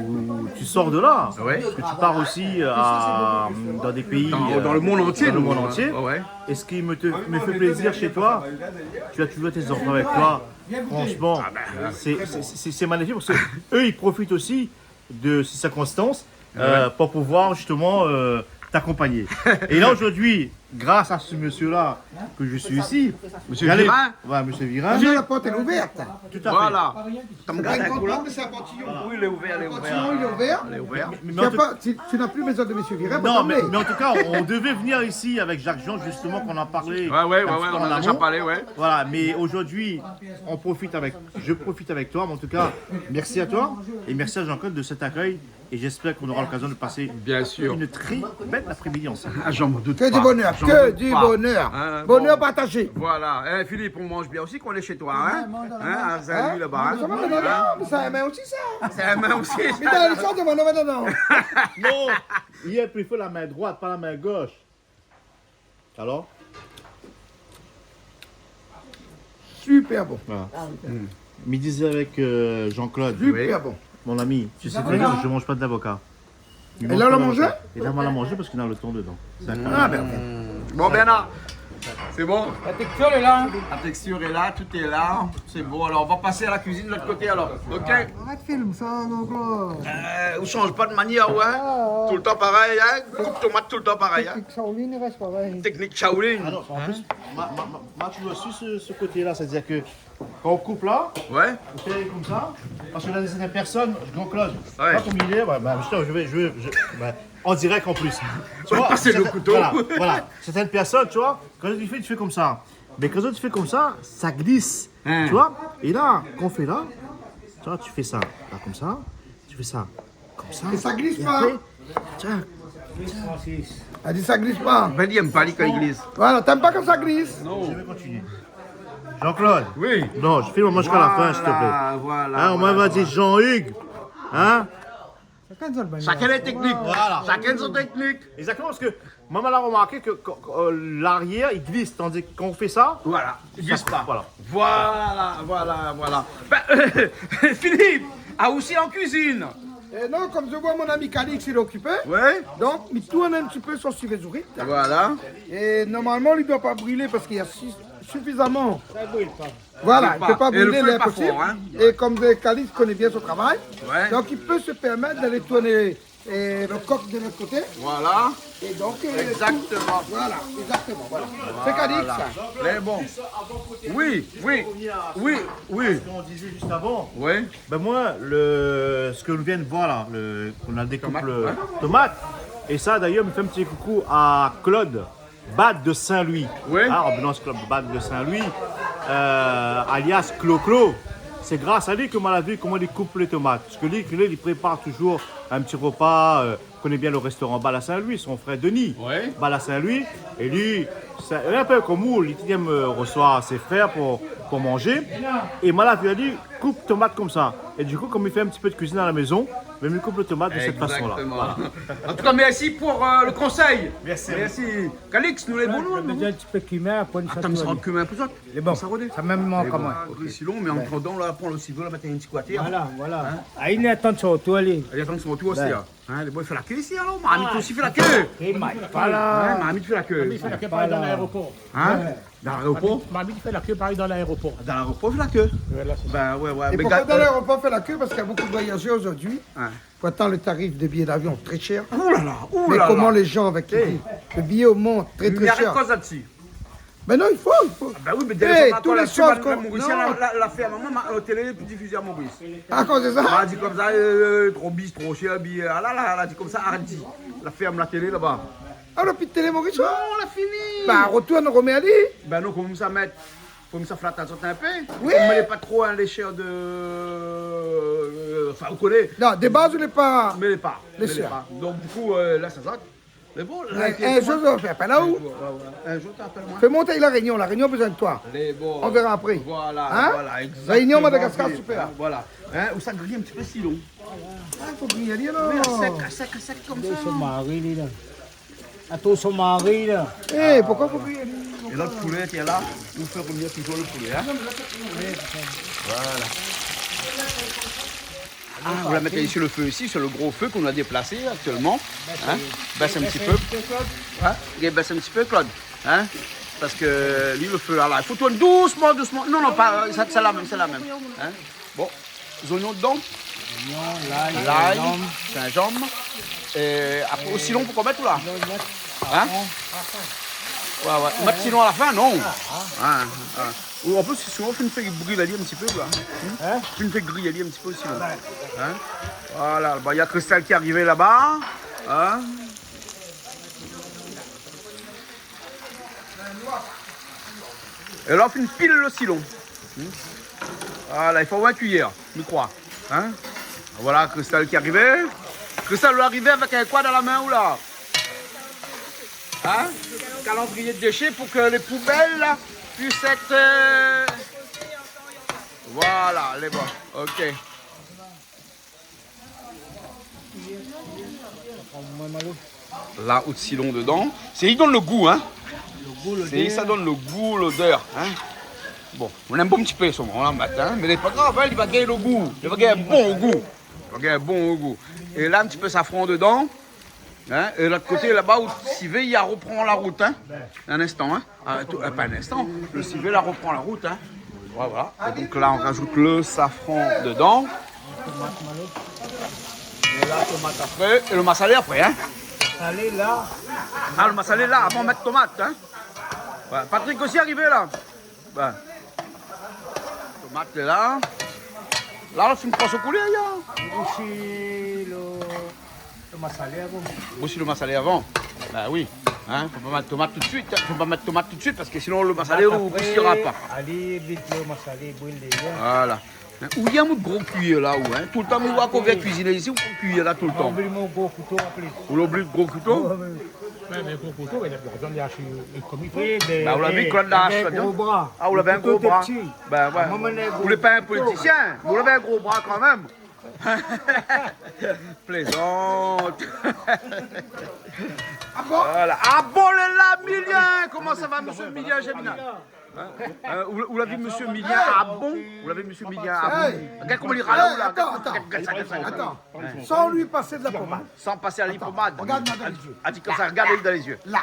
où tu sors de là, Ouais. que tu pars aussi dans des pays. Dans le monde entier. Dans le nous, monde hein. entier. Ouais. Et ce qui me fait plaisir chez toi, tu as toujours tes enfants avec toi. Franchement, c'est magnifique parce qu'eux, ils profitent aussi de ces circonstances pour pouvoir justement t'accompagner. Et là, aujourd'hui, grâce à ce monsieur-là que je suis ici, Monsieur j'allais- Virin. Ouais, monsieur Virin. La porte est ouverte. Tout à fait. Voilà. Comme Pas garde une un coup, là. porte, mais c'est un portillon. Oui, il est ouvert, il est Le ouvert. portillon, il est ouvert. Il est ouvert. Mais en tout- Tu n'as plus besoin de monsieur Virin pour Non, mais, t'emmener. en tout cas, on devait venir ici avec Jacques Jean, justement, qu'on en parlait. Ouais, ouais, un petit peu on en en a déjà amont. parlé, ouais. Voilà, mais aujourd'hui, je profite avec toi. Mais en tout cas, merci à toi et merci à Jean-Claude de cet accueil. Et j'espère qu'on aura l'occasion de passer Bien sûr. une très belle après-midi ensemble. Ah, j'en doute Que pas. du bonheur, J'en que doute du pas. bonheur. Hein, Bonheur bon. partagé. Voilà. Eh, Philippe, on mange bien aussi qu'on est chez toi, hein? Hein, à Saint-Louis, là-bas. Ça va, Hein? mais ça aime aussi ça. C'est la main aussi. Mais dans le sens de mon nom, non. Non, hier, il faut la main droite, pas la main gauche. Alors? Super bon. Voilà. Me disait avec Jean-Claude, Super bon. mon ami, tu sais très bien que je ne mange pas d'avocat. Il Et mange là, on pas l'a mangé d'avocat. Et là, on l'a mangé parce qu'il a le thon dedans. C'est incroyable. Ah ben, Bon, Bernard, c'est bon? la texture est là. La texture est là, tout est là. C'est bon. Alors, on va passer à la cuisine de l'autre côté, alors. OK? Arrête film, ça encore. On change pas de manière, ouais? Tout le temps pareil, hein? Coupe tomate tout le temps pareil, hein? Shaolin, il reste pareil. Technique Shaolin. Ah non, en plus, moi, tu vois aussi ce côté-là, c'est-à-dire que quand on coupe là, Ouais? on fait comme ça, parce que là, certaines personnes, Jean-Claude, Ouais. pas comme il est, en direct en plus. Tu vois, passer le couteau. Voilà, certaines personnes, tu vois, quand tu fais comme ça. Mais quand tu fais comme ça glisse. Hein. Tu vois? Et là, qu'on fait là, tu vois, tu fais ça, là, comme ça, tu fais ça, comme ça. Et ça glisse et pas. après, tiens, Elle dit ça glisse pas. Ben, il n'aime pas les glisse. Voilà, t'aimes pas quand ça glisse? je vais continuer. Jean-Claude. Oui. Non, je filme jusqu'à la fin, s'il te plaît. Voilà. Hein, on m'a dit Jean-Hugues. Hein? Chacun les techniques. Voilà. Chacun son technique. Exactement, parce que maman a remarqué que l'arrière, il glisse, tandis que quand on fait ça, Voilà. Il glisse pas. Voilà. Voilà. Ben, Philippe a aussi en cuisine. Et non, comme je vois mon ami Calix, il est occupé. Ouais. Donc, il tourne un petit peu sur Suvézourite. Voilà. Et normalement, il ne doit pas brûler parce qu'il y a suffisamment. Ça brûle pas. Voilà, il ne peut pas Et le brûler feu est pas l'impossible. fort, hein. Et comme Calix connaît bien son travail, Ouais. donc il peut se permettre d'aller tourner le coq de l'autre côté. Voilà. Et donc, Exactement. voilà, exactement. Voilà. C'est Calix, ça. Mais bon. Oui. on disait juste avant, Oui. ben moi, ce que nous vient de voir là, on a découpé Tomate, le ouais. tomate, et ça d'ailleurs, me fait un petit coucou à Claude Bad de Saint-Louis. Oui. Ambulance Club Bad de Saint-Louis, alias Clo-Clo. C'est grâce à lui que m'a vu comment il coupe les tomates. Parce que lui, il prépare toujours un petit repas. Connaît bien le restaurant Bal à Saint-Louis, son frère Denis. Ouais. Bal à Saint-Louis. Et lui, c'est un peu comme où l'Italien reçoit ses frères pour manger. Et m'a vu, il a dit coupe tomate comme ça. Et du coup, comme il fait un petit peu de cuisine à la maison, il me coupe le tomate de cette façon-là. Voilà. En tout cas, merci pour le conseil. Merci. Calix, nous les bons Je mets un petit peu de cumin pour une Attends, mais ça rentre comme un peu ça. Les bons. Ça rodait. Ça même manque quand même. Si long, mais en attendant, là, prends le ciseau, là, mettre un petit côté. Voilà. Ah, il est attention, toi, allez. Allez, attends, son retour aussi, là. Hein, les boys, il fait la queue ici, alors. Mamie aussi fait la queue. Voilà. Mamie fait la queue. Il fait la queue pareil dans l'aéroport. Hein? Dans l'aéroport. Mamie fait la queue pareil dans l'aéroport. Dans l'aéroport, il fait la queue. Voilà, c'est ça. Ben, ouais. Et Mais pourquoi dans l'aéroport fait la queue? Parce qu'il y a beaucoup de voyageurs aujourd'hui. Hein. Pourtant, le tarif des billets d'avion très cher. Ouh là là, Mais comment les gens avec qui vivent, le billet augmente très Il y très a rien de cher. cause là-dessus. Mais non, il faut. Ben oui, mais Eh, dès tous les soirs qu'on- Maurice, non. la fait à maman, la télé est plus diffusée à Maurice. À cause de Elle a ça? dit comme ça, trop bis, trop cher, billet. Ah là, elle a dit comme ça, arrête. La ferme, la télé là-bas. Ah, le petit télé Maurice? Non, on a fini. Bah, retourne Romé Ali. Ben non, comme ça mettre. Comme ça flatte un peu. Oui. On met pas trop les chairs de. Enfin, vous connaissez. Non, de base, on n'est pas. Mais pas. Les mais chairs. pas. Donc, du coup, là, ça saute. Mais bon, là, Un jour, on fait appel là où? Un jour, t'appelles-moi. Fais monter la Réunion a besoin de toi. Les bons. On verra après. Voilà, Hein? voilà, exactement. Réunion Madagascar, super. Hein, voilà. Hein, où ça grille un petit peu si long. Ah, il faut griller, alors. Mais à sec comme ça. Son mari, là. Attends, son mari, là. Eh, pourquoi faut griller? Et l'autre poulet qui est là, nous fait revenir toujours le poulet. Hein? Voilà. Ah, vous la mettez sur le feu ici, sur le gros feu qu'on a déplacé actuellement. Hein? Baisse un petit peu. Hein? Baisse un petit peu, Claude. Hein? Parce que lui, le feu là, il faut tourner doucement. Non, pas, c'est la même, Hein? Bon, les oignons dedans. L'ail, gingembre. Et après, aussi long pour qu'on mette ou là? Hein? Ouais. Mettre sinon à la fin, non. Ou en plus, souvent, on fait griller un petit peu, là. On fait griller un petit peu aussi, là. Hein? Voilà, il y a Christelle qui est arrivé là-bas. Hein? Et là, on fait une pile le silon. Voilà, il faut 20 cuillères, je crois. Hein? Voilà, Christelle qui est arrivée. Christelle est arrivée avec un quoi dans la main ou là? Hein? Calendrier de déchets pour que les poubelles là, puissent être. Voilà, les bons. Ok. Là, où de silon dedans. C'est il donne le goût, hein? C'est ça donne le goût, l'odeur. Hein? Bon, on aime un petit peu ce moment-là matin, mais c'est pas grave, hein, il va gagner le goût. Il va gagner un bon goût. Il va gagner un bon goût. Et là, un petit peu safran dedans. Hein? Et de l'autre côté, là-bas, où le civet, il reprend la route. Hein? Un instant. Hein? Pas un instant. Le civet, là, reprend la route. Hein? Voilà. Et donc là, on rajoute le safran dedans. Et la tomate après. Et le massalé après. Hein? Allez, là. Ah, le massalé là, avant de mettre tomate. Hein? Ouais. Patrick aussi arrivé là. Ouais. Tomate est là. Là, on fait une poisson coulée, là. Aussi, le massalé avant. Aussi le massalé avant. Ben oui. Hein, faut pas mettre tomate tout de suite. Faut pas mettre tomate tout de suite parce que sinon le massalé ne cuira pas. Allez, vite le massalé, brûle déjà. Voilà. Où il y a un gros cuillère là, où, hein? Tout le temps, nous voit qu'on vient cuisiner ici, ou qu'on cuillère là tout le temps. Oublie mon gros couteau en plus. Vous l'oubliez le gros couteau? Ouais, mais gros couteau, il y a besoin de lâcher comme il faut. Oui, Bah, vous l'avez Claude Lâche, un gros bras. Ah, vous l'avez un gros bras? Ben ouais. Maman, elle est Vous n'êtes pas un politicien, vous l'avez un gros bras quand même. Plaisante. Voilà. Ah bon, là, Milien. Comment ça va, monsieur Milien, Gemina? Vous l'avez, monsieur Milien, ah bon? Vous l'avez, monsieur Milien, ah bon? Regarde comment il râle là. Attends. Sans lui passer de la pommade. Sans passer à la pommade. Regarde-moi dans les yeux. Ah, dit comme ça, regardez-le dans les yeux. Là.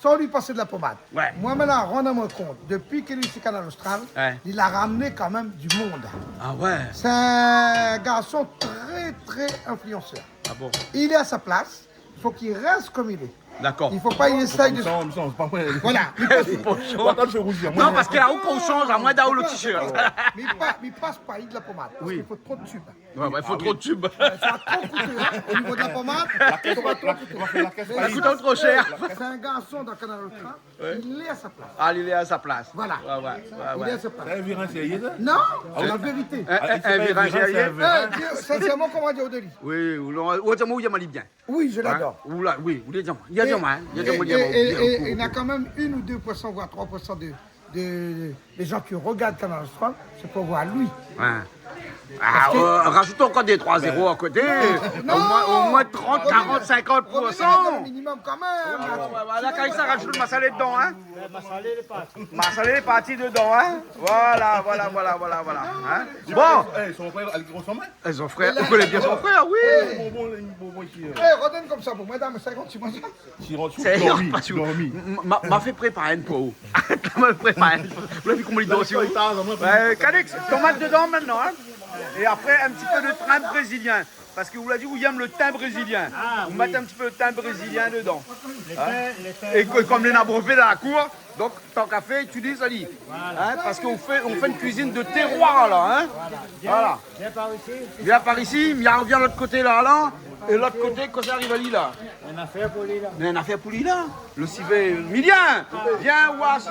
Sans lui passer de la pommade. Ouais. Moi maintenant, rendez-moi compte, depuis qu'il est ici Canal Austral, Ouais. il a ramené quand même du monde. Ah ouais. C'est un garçon très influenceur. Ah bon. Il est à sa place, il faut qu'il reste comme il est. D'accord. Il ne faut pas y essayer de... Voilà. Non, parce que là où qu'on change, à moins d'avoir le t-shirt. Mais il passe pas, il de la pommade. Parce qu'il faut trop de tubes. Ouais, il faut trop de tubes. Ça va trop coûter. Hein. Au niveau de la pommade, ça va trop coûter. Ça coûte trop cher. C'est un garçon dans Canal Austral, il est à sa place. Ah, il est à sa place. Voilà. Il est à sa place. Non, c'est la vérité. Un virage aérien. Sincèrement, comment dire Odeli? Oui, ou il y a bien. Oui, je l'adore. Oui, il y a bien. Il y a bien, hein. Et il y a quand même 1 ou 2%, voire 3% des gens qui regardent Canal Austral, c'est pour voir lui. Ah, rajoutons encore des 3 zéros à côté. Au moins 30, 40, 50%. Minimum quand même. Voilà, quand ça rajoute le massalé dedans, hein. Massalé, les pâtes. Massalé est parti dedans, hein. Voilà. Hein? Bon. Son frère, vous connaissez bien son frère, oui. Redonne comme ça pour madame, 56 mois. C'est m'a fait préparer une pour vous. M'a préparé. Vous l'avez vu comment il danse aussi? Calix, tomate dedans maintenant, hein. Et après, un petit peu de thym brésilien. Parce que vous l'avez dit, vous aimez le thym brésilien. Vous mettez un petit peu de thym brésilien dedans. Et comme les nabres fait dans la cour, donc tant qu'à faire, utilise Ali. Hein, parce qu'on fait une cuisine de terroir là. Hein. Voilà. Viens par ici. Viens par ici, viens de l'autre côté là. Et l'autre côté, quand ça arrive à lui là. On a fait pour lui là. Mais on a fait pour lui là. Le civet. Milien, viens voir le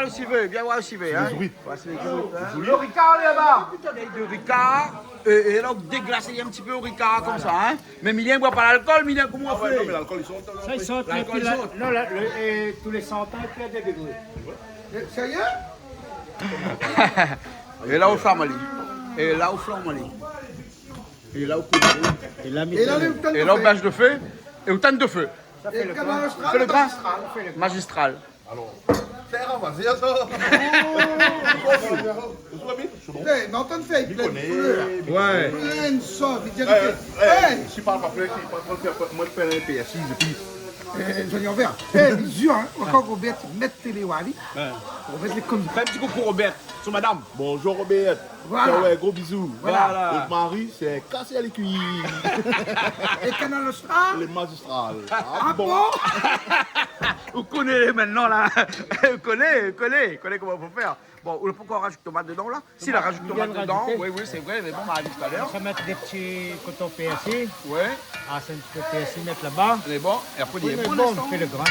civet. Viens voir le civet. Hein. Le Ricard là-bas. De Ricard. Et là, déglacer un petit peu au Ricard comme ça. Hein. Mais Milien ne boit pas l'alcool. Milien, comment on fait? Ça, il saute. Non, tous les 100 ans, il y a des degrés. Sérieux? Et là, au flamali. Et là, au flamali. Et là, au coup de Et là, et là, au bâche de feu. Et au tanne de feu. Ça fait le Canal Austral. C'est le grand magistral. N'entends fait, il plein de fleurs. Ouais. Plein de sauce, il dit Je parle pas plus, moi je fais un PSI depuis. je dis en vert. Bisous, hein. Encore Robert, mettez les wali. On va les comme Fais un petit coucou, Robert. Sur madame. Bonjour Robert. Voilà. Ouais, gros bisous. Voilà. Votre mari, c'est cassé à les cuisses. Et Canal Austral. Les magistrales. Ah bon? Vous connaissez maintenant là. Vous connaissez comment il faut faire. Bon, on ne peut pas rajouter tomate dedans là. Si la rajoute tomate dedans, oui, c'est vrai, mais bon, on m'a dit tout à l'heure. Ça mettre des petits cotons PSI. Ouais, Ah, c'est un petit peu PSI mettre là-bas. c'est bon. Et après, il Oui, est mais bon, bon, l'instant. on fait le grain.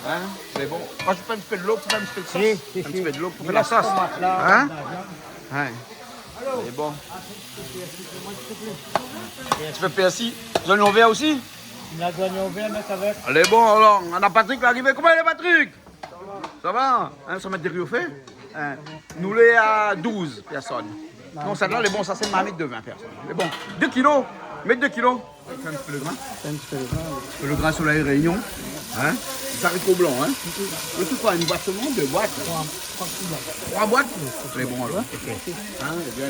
Hein, c'est bon. Rajoute pas un petit peu de l'eau, pas un petit peu de sauce. Si, Un petit peu de l'eau pour Il faire la laisse sauce. tomate là, Hein? là, Ouais. C'est bon. Tu fais PSI? Oignon vert aussi? La oignon vert, mettre avec. Allez, bon, alors, on a Patrick qui est arrivé. Comment il est, Patrick? Ça va? Hein, ça met des riz au fait? Hein. Nous, les à 12 personnes. Non, celle-là, les bons, ça c'est une marmite de 20 personnes. Mais bon, 2 kilos. Mets 2 kilos. Fais un petit peu le grain. Le grain sur la réunion. Hein? Des haricots blancs. Hein? Le truc, quoi, une boîte seulement, 2 boîtes. 3 boîtes? C'est bon, alors. Hein, bien.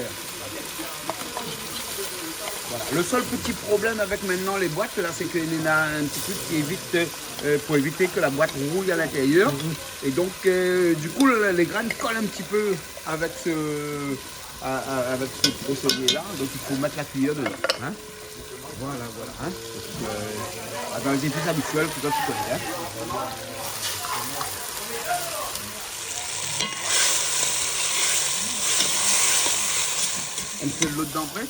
Voilà. Le seul petit problème avec maintenant les boîtes, là, c'est qu'il y en a un petit truc qui évite, pour éviter que la boîte rouille à l'intérieur. Et donc, du coup, les graines collent un petit peu avec ce procédé-là. Donc, il faut mettre la cuillère dedans. Hein? Voilà. Hein? Dans les épices habituelles que toi tu connais. Hein? Un petit peu de l'eau dedans après?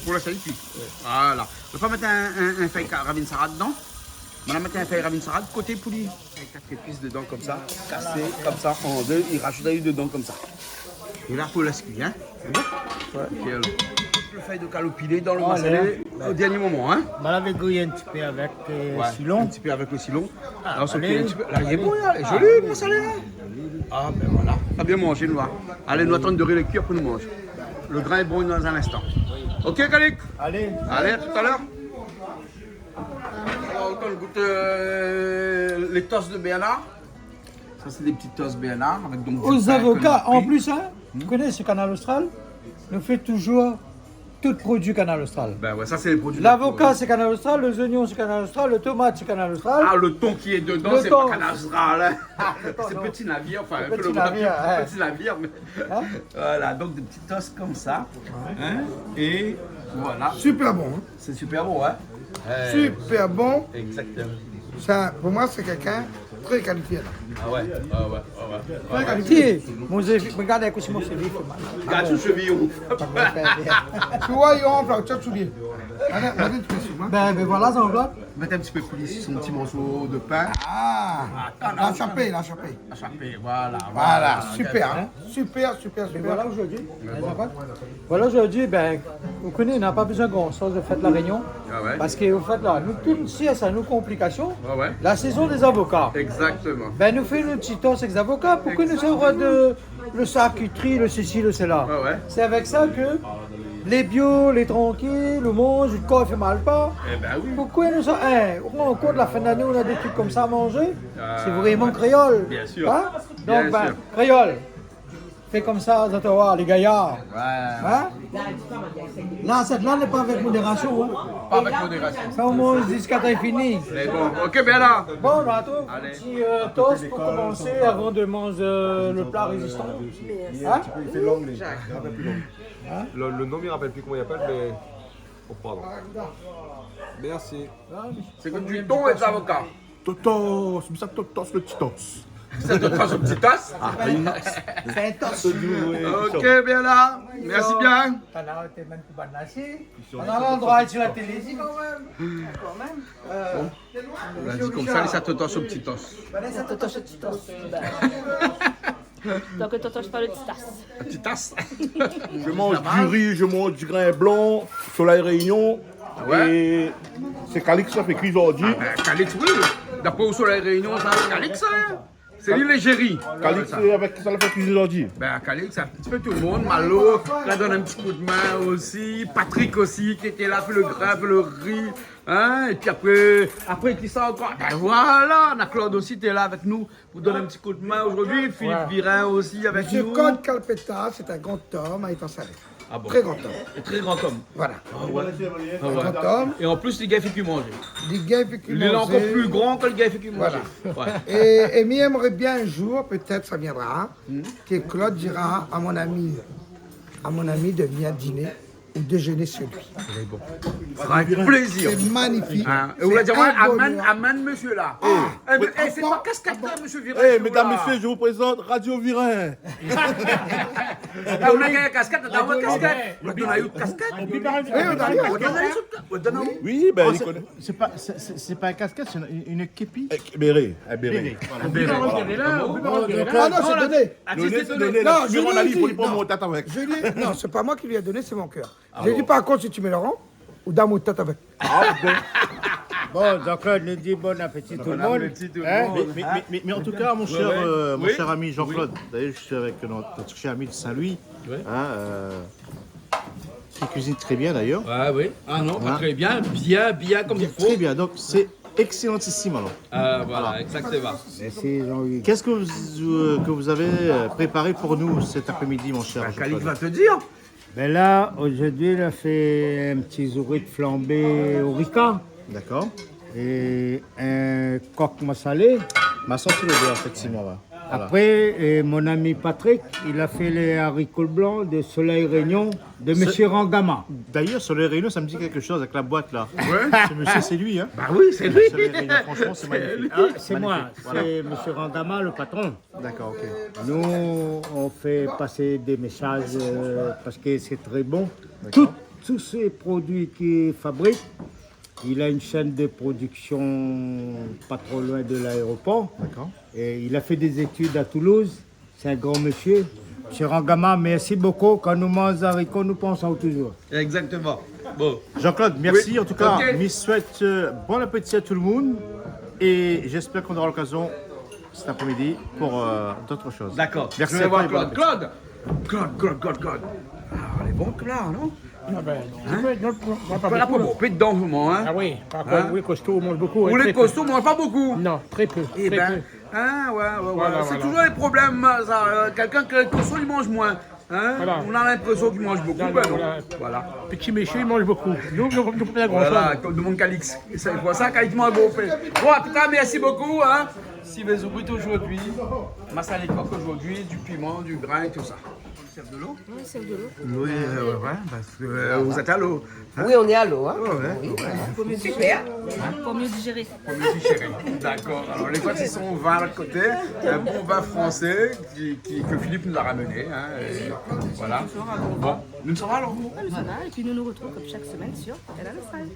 Pour la salade cuite. Voilà. On ne peut pas mettre un fake ravine sarah dedans? Madame a fait une salade côté poulet. Avec 4 épices dedans comme ça, cassé comme ça en deux, il rajoute dedans comme ça. Et là, pour l'esquille, hein. C'est bon? Ouais. Le fait de calopiler dans le massalé au dernier moment, hein. Voilà, avec grillé un petit peu avec Ouais, Silon. un petit peu avec le silon. Ah, Là, on se allez. fait un petit peu. Là, il est bon, là, il est joli, le massalé. Ah, ben voilà. T'as bien mangé, nous. Allez, nous attendre de le cuire pour nous manger. Le grain est bon dans un instant. Ok, Kalik? Allez. Allez, à tout à l'heure. Alors, on goûte les toasts de Béana. Ça, c'est des petites toasts Béana avec donc du Aux pain avocats, que l'on en prie. plus, hein, tu connais ce Canal Austral? Nous fait toujours tout produit Canal Austral. Ben ouais, ça, c'est les produits. L'avocat, c'est Canal Austral, les oignons, c'est Canal Austral, le tomate, c'est Canal Austral. Ah, le thon qui est dedans, Le c'est thon. pas canastral. Hein. C'est non. petit navire, enfin, Le un peu petit le navire, ouais. petit navire. Mais... Hein? Voilà, donc des petites toasts comme ça. Hein. Et voilà. Super bon. Hein. C'est super bon, hein. Super bon. Exactement. Ça, pour moi, c'est quelqu'un très qualifié. Là. Ah ouais, ah ouais, ah ouais. Très qualifié. Qui mon zévi, regarde avec mon CV, fait mal. Regarde ce chevillon. Tu vois, il rentre, tu as soulié. Allez, tu fais sur moi. Ben voilà, ça englobe. Mettez un petit peu plus ici son petit morceau de pain. Ah, la chapée, la chapée. À chaper, voilà. Voilà, super. Hein. Super, super, Et super. voilà aujourd'hui. Voilà aujourd'hui, ben, vous connaissez, on n'a pas besoin de grand-chose de faire la réunion. Ah ouais. Parce que vous faites là, nous, tout, si ça nous complications, Ouais, ouais. la saison des avocats. Exactement. Ben, nous faisons une petite toast avec les avocats pour que nous saurons de le charcuterie, le ceci, le cela. Ouais, ouais. C'est avec ça que les bio, les tranquilles, le mange, le corps fait mal pas. Eh ben oui. Pourquoi nous sommes. Au cours de la fin d'année, on a des trucs comme ça à manger. C'est vraiment créole. Bien sûr. Hein? Bien Donc, ben, sûr. créole. Fais comme ça, vous allez voir, les gaillards. Ouais. Hein? Là, cette là n'est pas avec modération. Hein? Pas avec modération. Ça, on mange jusqu'à temps fini. Mais bon, ok, bien là. Bon, là, attends, Allez. petit toast pour commencer avant de manger le plat résistant. Hein? Il fait l'anglais. Il rappelle plus l'anglais. Le nom, il rappelle plus comment il appelle, mais. Oh, pardon. Merci. C'est comme du thon et des avocats. Totos, mais ça totos le titos. Ça te passe au petit tasse. C'est un toast. Ok, bien là. Merci bien. T'as là, t'es même pour banasser. On a le droit d'être sur la télé ici quand même. On a dit comme ça, ça te tosse au petit tosse. Ça te touche le petit toast. Donc, tu touches pas le petit tasse. Un petit tasse. Je mange du riz, je mange du grain blanc, soleil réunion. Ouais. Et c'est Calix qui a fait cuire aujourd'hui. Calix, oui. D'après au soleil réunion, ça, Calix, hein. C'est lui l'égérie. Calix avec ça l'a fait cuire aujourd'hui. Ben, Calix, c'est un petit peu tout le monde. Malo, là, donne un petit coup de main aussi. Patrick aussi, qui était là, fait le grain, fait le riz. Hein? Et puis après qui ça encore. Ben voilà, on a Claude aussi, tu es là avec nous pour donner un petit coup de main aujourd'hui. Philippe Virin aussi avec Monsieur nous. Claude Calpetta, c'est un grand homme à Étant-Salé. Ah bon. Très grand homme. Et très grand homme. Voilà. Ah ouais. Un grand homme. Et en plus, les gars, il fait que manger. Des gars qui Il est encore plus grand que le gars, il fait que manger. Voilà. Ouais. Et Amy aimerait bien un jour, peut-être ça viendra, que Claude dira à mon ami de venir dîner ou déjeuner chez lui. Ce sera avec plaisir. C'est magnifique. Hein. Et vous voulez dire, C'est un amène, bonheur. amène monsieur là. C'est pas casquette là, monsieur Virin. Eh, mesdames, messieurs, je vous présente Radio Virin. On a gagné casquette, on a une casquette. On a eu une casquette. Oui, ben, il connaît. C'est pas un casquette, c'est une képi. Béret, un béret. Ah non, c'est donné. C'est donné. Non, Je je vais en lui ai aller dit, pour lui prendre non. mon tête avec. Je dis, non, c'est pas moi qui lui ai donné, c'est mon cœur. J'ai dit par contre si tu mets le rang ou dans mon tête avec. Bon, donc là, nous dit bon appétit tout le monde. Hein? Mais en tout cas, mon cher ami Jean-Claude, d'ailleurs, je suis avec notre cher ami de Saint-Louis, qui cuisine très bien d'ailleurs. Ah oui. Ah non, pas très bien. Bien comme il faut. Très bien, donc c'est excellentissime alors. Voilà, exactement. Merci Jean-Louis. Qu'est-ce que vous avez préparé pour nous cet après-midi, mon cher Calix Jean-Claude? va te dire. Ben là, aujourd'hui, il a fait un petit zourite flambé au rica D'accord. et un coq massalé. Ma senti l'odeur, effectivement. Voilà. Après, mon ami Patrick, il a fait les haricots blancs de Soleil Réunion de Monsieur Rangama. D'ailleurs, sur les réunions, ça me dit quelque chose avec la boîte là. Ouais. Ce monsieur, c'est lui, hein. Bah oui, c'est lui. Sur les réunions, franchement, c'est magnifique. Ah, c'est moi, c'est Monsieur Rangama, le patron. D'accord, ok. Nous, on fait passer des messages parce que c'est très bon. Tous ces produits qu'il fabrique, Il a une chaîne de production pas trop loin de l'aéroport. D'accord. Et il a fait des études à Toulouse. C'est un grand monsieur. Monsieur Rangama, merci beaucoup. Quand nous mangeons haricots, nous pensons toujours. Exactement. Bon. Jean-Claude, merci. Oui. En tout cas, Ok. je souhaite bon appétit à tout le monde. Et j'espère qu'on aura l'occasion cet après-midi pour d'autres choses. D'accord. Merci Je vais à toi voir et bon Claude. appétit. Claude. Ah, elle est bonne, là, non? Ah ben, pas Pas la beaucoup, peau, peu dedans, vraiment, hein? Ah oui, par Hein? contre, oui, costaud, on mange beaucoup. Ou hein, les très peu. costauds, mange pas beaucoup. Non, très peu. Eh très ben, peu. hein, ouais. Voilà, C'est voilà. toujours les problèmes, ça. Quelqu'un qui est costaud, il mange moins. Hein? Voilà. On a l'impression qu'il mange beaucoup. Non, Ben non. voilà. Voilà. Petit méché, il mange beaucoup. Nous pas grand Voilà, chose. comme de mon Calix. C'est pour ça qu'il mange beaucoup. Bon, en tout cas, merci beaucoup. Hein? Si vous oubliez aujourd'hui, ma salade de coque aujourd'hui, du piment, du grain et tout ça. On serve de l'eau? Oui, c'est de l'eau. Oui, parce que vous êtes à l'eau. Oui, on est à l'eau. Hein. Super. Pour mieux digérer. Pour mieux digérer. D'accord. Alors, les fois, ils sont vin à l'autre côté. Un bon vin français que Philippe nous a ramené. Hein, et voilà. Bon, nous sommes à l'eau. Voilà, et puis nous nous retrouvons comme chaque semaine sur Elle a le salle.